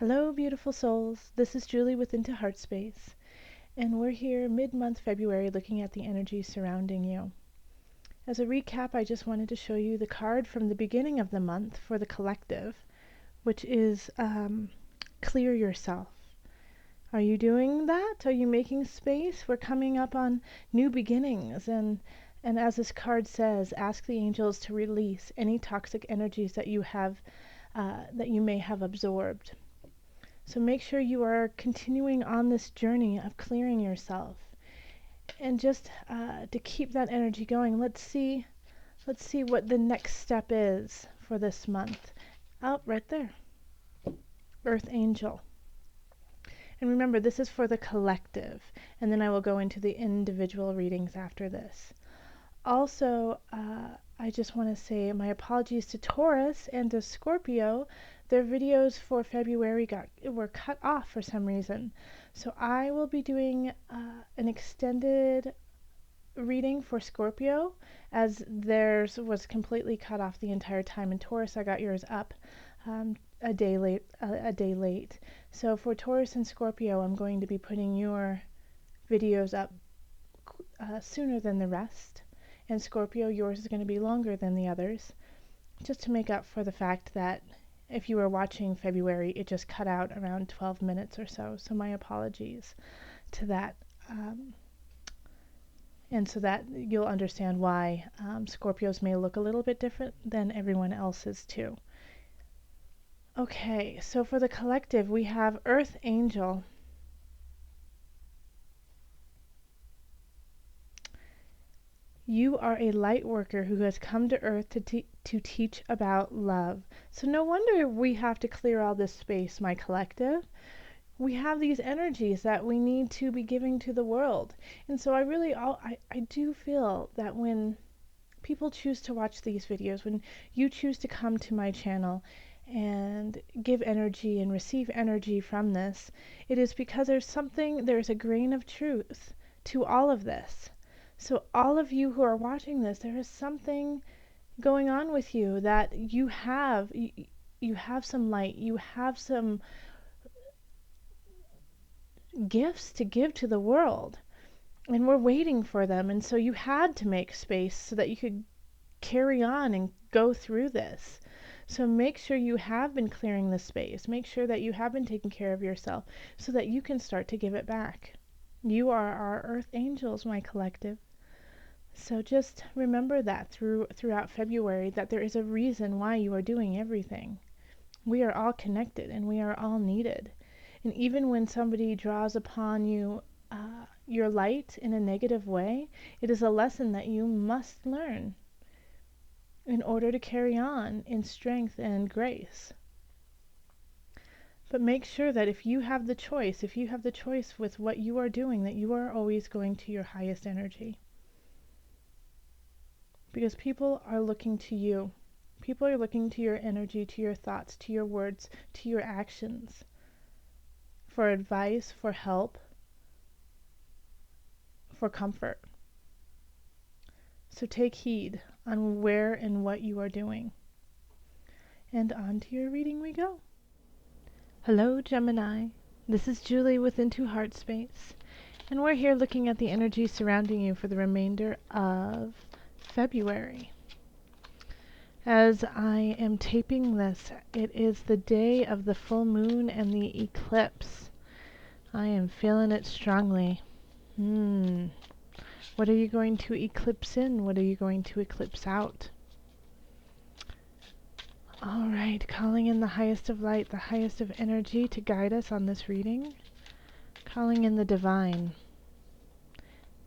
Hello, beautiful souls. This is Julie with Into Heartspace, and we're here mid-month February looking at the energy surrounding you. As a recap, I just wanted to show you the card from the beginning of the month for the collective, which is clear yourself. Are you doing that? Are you making space? We're coming up on new beginnings, and as this card says, ask the angels to release any toxic energies that you have, that you may have absorbed. So make sure you are continuing on this journey of clearing yourself. And just to keep that energy going, let's see what the next step is for this month. Oh, right there. Earth Angel. And remember, this is for the collective. And then I will go into the individual readings after this. Also, I just want to say my apologies to Taurus and to Scorpio. Their videos for February were cut off for some reason. So I will be doing an extended reading for Scorpio, as theirs was completely cut off the entire time. And Taurus, I got yours up a day late. So for Taurus and Scorpio, I'm going to be putting your videos up sooner than the rest. And Scorpio, yours is going to be longer than the others, just to make up for the fact that if you were watching February, it just cut out around 12 minutes or so. So my apologies to that. And so that you'll understand why Scorpios may look a little bit different than everyone else's too. Okay, so for the collective, we have Earth Angel. You are a light worker who has come to Earth to teach about love. So no wonder we have to clear all this space, my collective. We have these energies that we need to be giving to the world. And so I do feel that when people choose to watch these videos, when you choose to come to my channel and give energy and receive energy from this, it is because there's a grain of truth to all of this. So all of you who are watching this, there is something going on with you that you have some light, you have some gifts to give to the world, and we're waiting for them. And so you had to make space so that you could carry on and go through this. So make sure you have been clearing the space. Make sure that you have been taking care of yourself so that you can start to give it back. You are our Earth Angels, my collective. So just remember that throughout February, that there is a reason why you are doing everything. We are all connected and we are all needed. And even when somebody draws upon you your light in a negative way, it is a lesson that you must learn in order to carry on in strength and grace. But make sure that if you have the choice with what you are doing, that you are always going to your highest energy. Because people are looking to you. People are looking to your energy, to your thoughts, to your words, to your actions, for advice, for help, for comfort. So take heed on where and what you are doing. And on to your reading we go. Hello, Gemini. This is Julie with Into Heartspace, and we're here looking at the energy surrounding you for the remainder of February. As I am taping this, it is the day of the full moon and the eclipse. I am feeling it strongly. What are you going to eclipse in? What are you going to eclipse out? All right, calling in the highest of light, the highest of energy to guide us on this reading. Calling in the divine.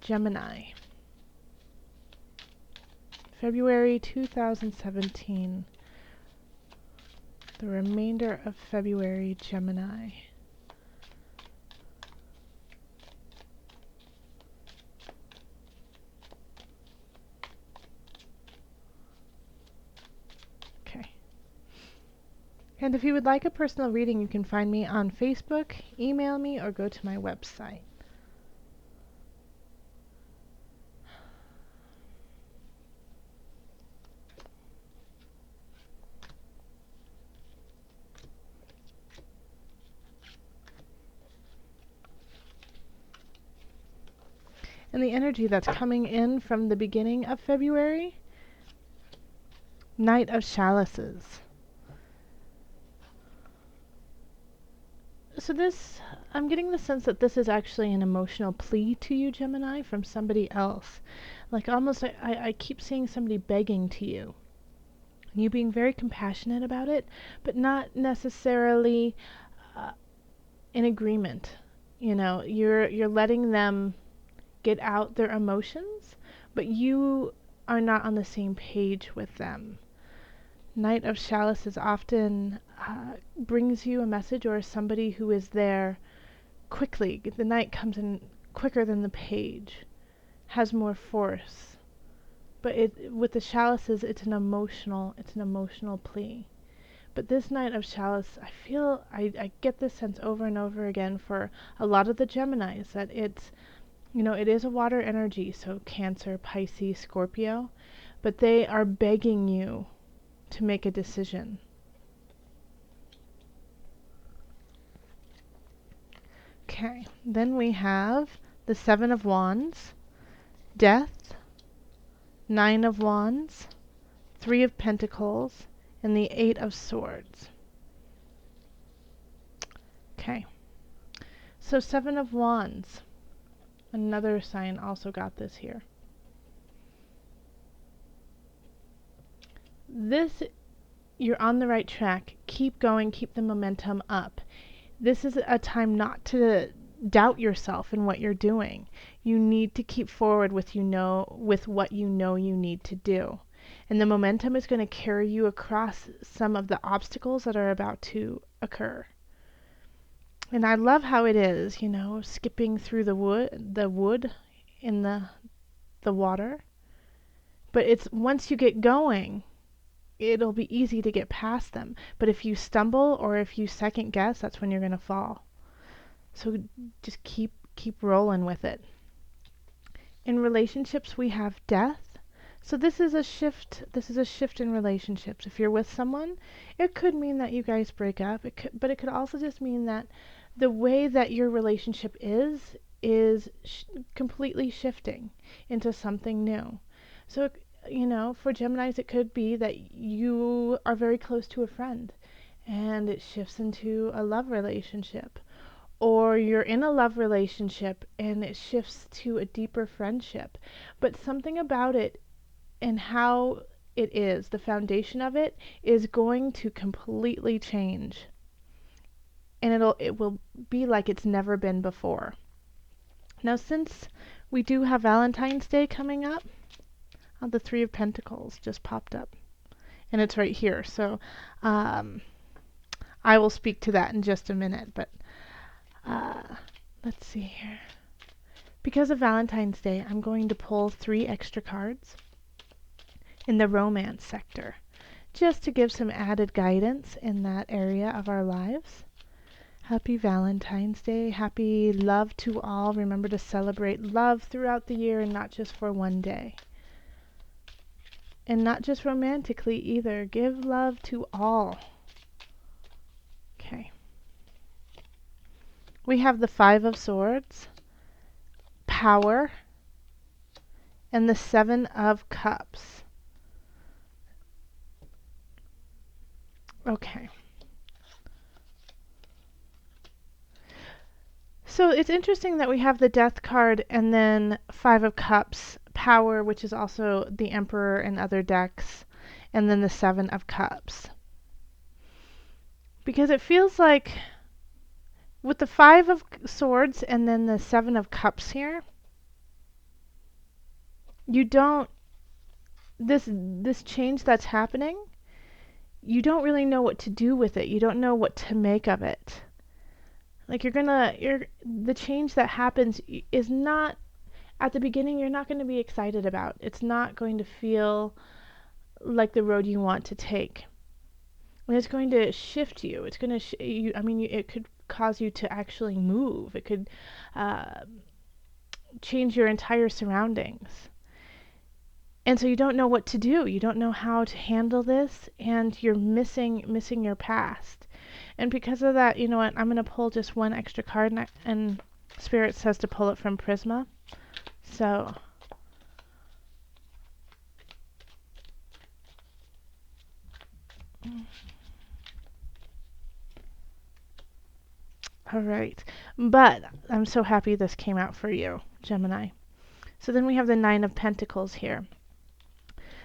Gemini. February 2017. The remainder of February, Gemini. Okay. And if you would like a personal reading, you can find me on Facebook, email me, or go to my website. And the energy that's coming in from the beginning of February, Knight of Chalices. So this, I'm getting the sense that this is actually an emotional plea to you, Gemini, from somebody else. Like almost, I keep seeing somebody begging to you. You being very compassionate about it, but not necessarily in agreement. You know, you're letting them get out their emotions, but you are not on the same page with them. Knight of Chalices often brings you a message or somebody who is there quickly. The knight comes in quicker than the page, has more force. But with the chalices, it's an emotional plea. But this Knight of Chalice, I feel, I get this sense over and over again for a lot of the Geminis, that it's, you know, it is a water energy, so Cancer, Pisces, Scorpio, but they are begging you to make a decision. Okay, then we have the Seven of Wands, Death, Nine of Wands, Three of Pentacles, and the Eight of Swords. Okay, so Seven of Wands, another sign also got this here. This, you're on the right track. Keep going, keep the momentum up. This is a time not to doubt yourself in what you're doing. You need to keep forward with what you know you need to do. And the momentum is going to carry you across some of the obstacles that are about to occur. And I love how it is, you know, skipping through the wood in the water. But it's once you get going, it'll be easy to get past them. But if you stumble or if you second guess, that's when you're going to fall. So just keep rolling with it. In relationships, we have death. So this is a shift in relationships. If you're with someone, it could mean that you guys break up. But it could also just mean that the way that your relationship is completely shifting into something new. So, you know, for Geminis, it could be that you are very close to a friend and it shifts into a love relationship. Or you're in a love relationship and it shifts to a deeper friendship. But something about it and how it is, the foundation of it, is going to completely change. And it will be like it's never been before. Now, since we do have Valentine's Day coming up, the Three of Pentacles just popped up. And it's right here. So I will speak to that in just a minute. But let's see here. Because of Valentine's Day, I'm going to pull 3 extra cards in the romance sector, just to give some added guidance in that area of our lives. Happy Valentine's Day. Happy love to all. Remember to celebrate love throughout the year and not just for one day. And not just romantically either. Give love to all. Okay. We have the Five of Swords, Power, and the Seven of Cups. Okay. So it's interesting that we have the Death card and then Five of Cups, Power, which is also the Emperor and other decks, and then the Seven of Cups. Because it feels like with the Five of Swords and then the Seven of Cups here, you don't, this change that's happening, you don't really know what to do with it. You don't know what to make of it. Like the change that happens is not, at the beginning, you're not going to be excited about. It's not going to feel like the road you want to take. And it's going to shift you. It's going to, it could cause you to actually move. It could change your entire surroundings. And so you don't know what to do. You don't know how to handle this, and you're missing your past. And because of that, you know what? I'm going to pull just one extra card, and Spirit says to pull it from Prisma. So, all right. But I'm so happy this came out for you, Gemini. So then we have the Nine of Pentacles here.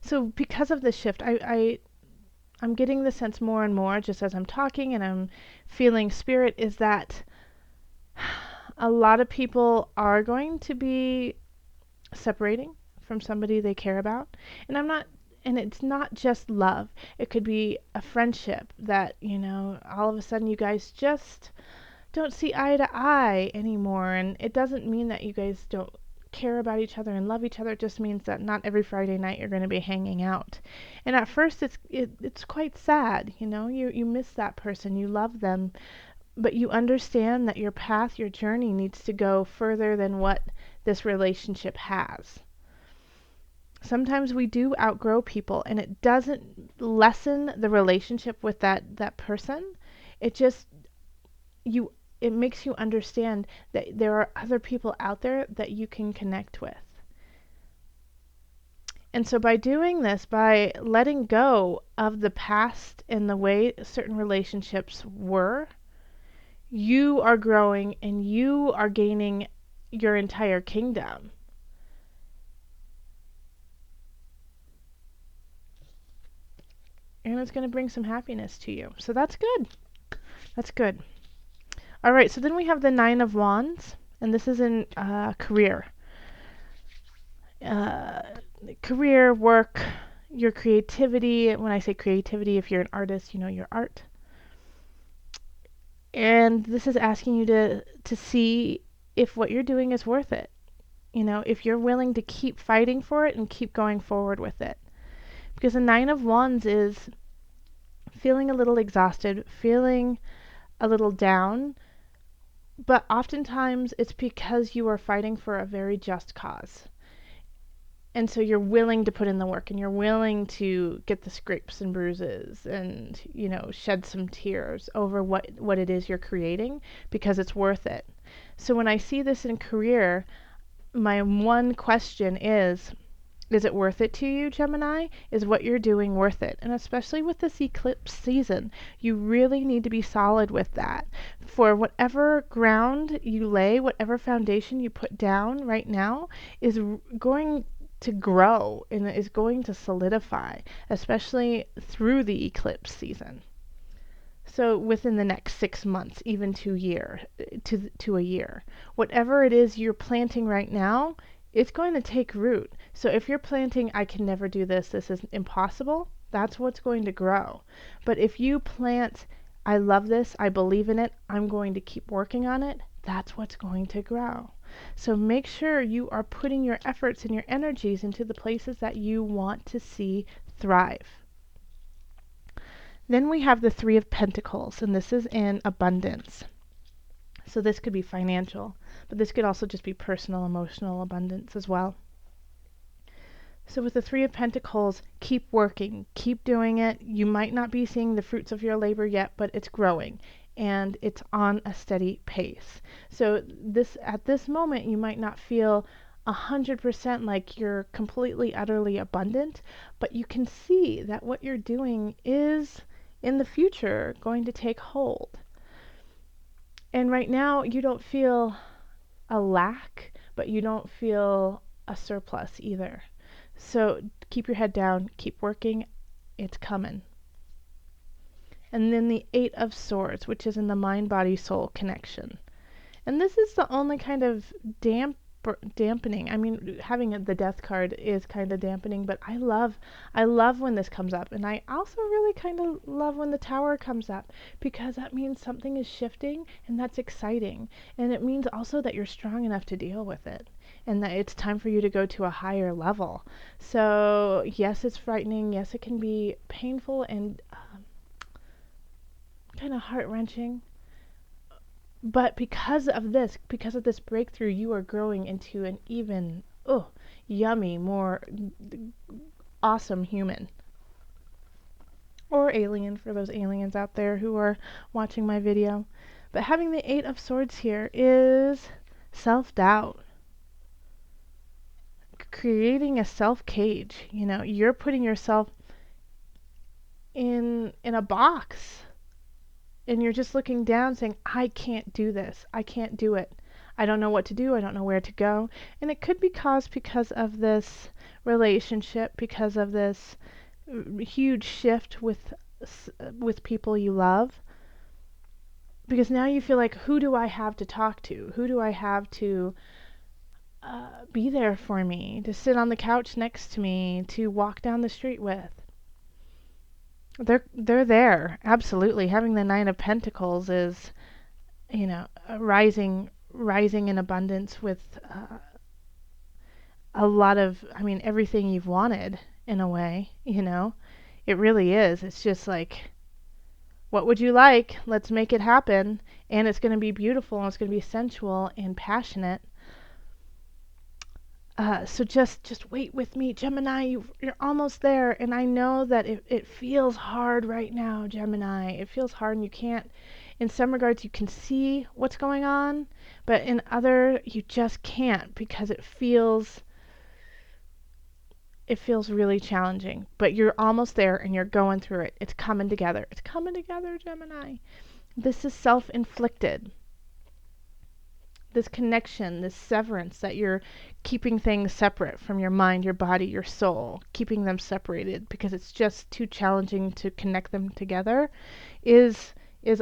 So because of this shift, I'm getting the sense more and more just as I'm talking and I'm feeling spirit is that a lot of people are going to be separating from somebody they care about. And it's not just love. It could be a friendship that, all of a sudden you guys just don't see eye to eye anymore. And it doesn't mean that you guys don't care about each other and love each other. It just means that not every Friday night you're going to be hanging out. And at first it's quite sad, you miss that person, you love them, but you understand that your path, your journey needs to go further than what this relationship has. Sometimes we do outgrow people and it doesn't lessen the relationship with that person. It just it makes you understand that there are other people out there that you can connect with. And so by doing this, by letting go of the past and the way certain relationships were, you are growing and you are gaining your entire kingdom. And it's going to bring some happiness to you. So that's good. That's good. All right, so then we have the Nine of Wands, and this is in career. Career, work, your creativity. When I say creativity, if you're an artist, your art. And this is asking you to see if what you're doing is worth it. If you're willing to keep fighting for it and keep going forward with it. Because the Nine of Wands is feeling a little exhausted, feeling a little down, but oftentimes it's because you are fighting for a very just cause. And so you're willing to put in the work and you're willing to get the scrapes and bruises and, shed some tears over what it is you're creating because it's worth it. So when I see this in career, my one question is it worth it to you, Gemini? Is what you're doing worth it? And especially with this eclipse season, you really need to be solid with that. For whatever ground you lay, whatever foundation you put down right now is going to grow and is going to solidify, especially through the eclipse season. So within the next 6 months, even to a year, whatever it is you're planting right now, it's going to take root. So if you're planting, I can never do this, this is impossible, that's what's going to grow. But if you plant, I love this, I believe in it, I'm going to keep working on it, that's what's going to grow. So make sure you are putting your efforts and your energies into the places that you want to see thrive. Then we have the Three of Pentacles, and this is in abundance. So this could be financial, but this could also just be personal, emotional abundance as well. So with the Three of Pentacles, keep working, keep doing it. You might not be seeing the fruits of your labor yet, but it's growing and it's on a steady pace. So at this moment, you might not feel 100% like you're completely, utterly abundant, but you can see that what you're doing is in the future going to take hold. And right now, you don't feel a lack, but you don't feel a surplus either. So keep your head down, keep working, it's coming. And then the Eight of Swords, which is in the mind, body, soul connection. And this is the only kind of dampening. I mean, having the Death card is kind of dampening, but I love when this comes up. And I also really kind of love when the Tower comes up, because that means something is shifting and that's exciting. And it means also that you're strong enough to deal with it and that it's time for you to go to a higher level. So yes, it's frightening. Yes, it can be painful and kind of heart-wrenching. But because of this breakthrough, you are growing into an even, yummy, more awesome human. Or alien, for those aliens out there who are watching my video. But having the Eight of Swords here is self-doubt. creating a self cage. You know, you're putting yourself in a box, and you're just looking down saying, I can't do this. I can't do it. I don't know what to do. I don't know where to go. And it could be caused because of this relationship, because of this huge shift with people you love. Because now you feel like, who do I have to talk to? Who do I have to be there for me, to sit on the couch next to me, to walk down the street with? They're there, absolutely. Having the Nine of Pentacles is, you know, rising in abundance with a lot of, I mean, everything you've wanted in a way, you know. It really is. It's just like, what would you like? Let's make it happen. And it's going to be beautiful, and it's going to be sensual and passionate. So just wait with me, Gemini. You're almost there. And I know that it feels hard right now, Gemini. It feels hard, and you can't, in some regards, you can see what's going on, but in other, you just can't, because it feels really challenging. But you're almost there, and you're going through it. It's coming together. It's coming together, Gemini. This is self-inflicted. This connection, this severance, that you're keeping things separate from your mind, your body, your soul, keeping them separated because it's just too challenging to connect them together, is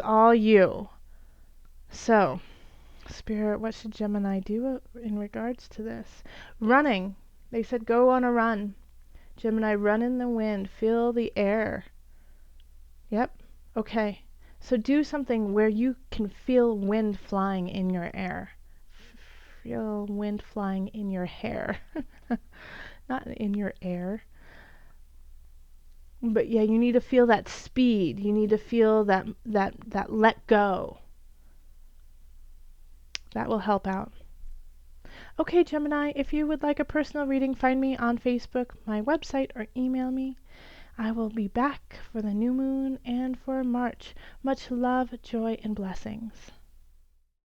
all you. So, Spirit, what should Gemini do in regards to this? Running. They said go on a run. Gemini, run in the wind. Feel the air. Yep. Okay. So do something where you can feel wind flying in your air. Feel wind flying in your hair. Not in your air. But yeah, you need to feel that speed. You need to feel that let go. That will help out. Okay, Gemini, if you would like a personal reading, find me on Facebook, my website, or email me. I will be back for the new moon and for March. Much love, joy, and blessings.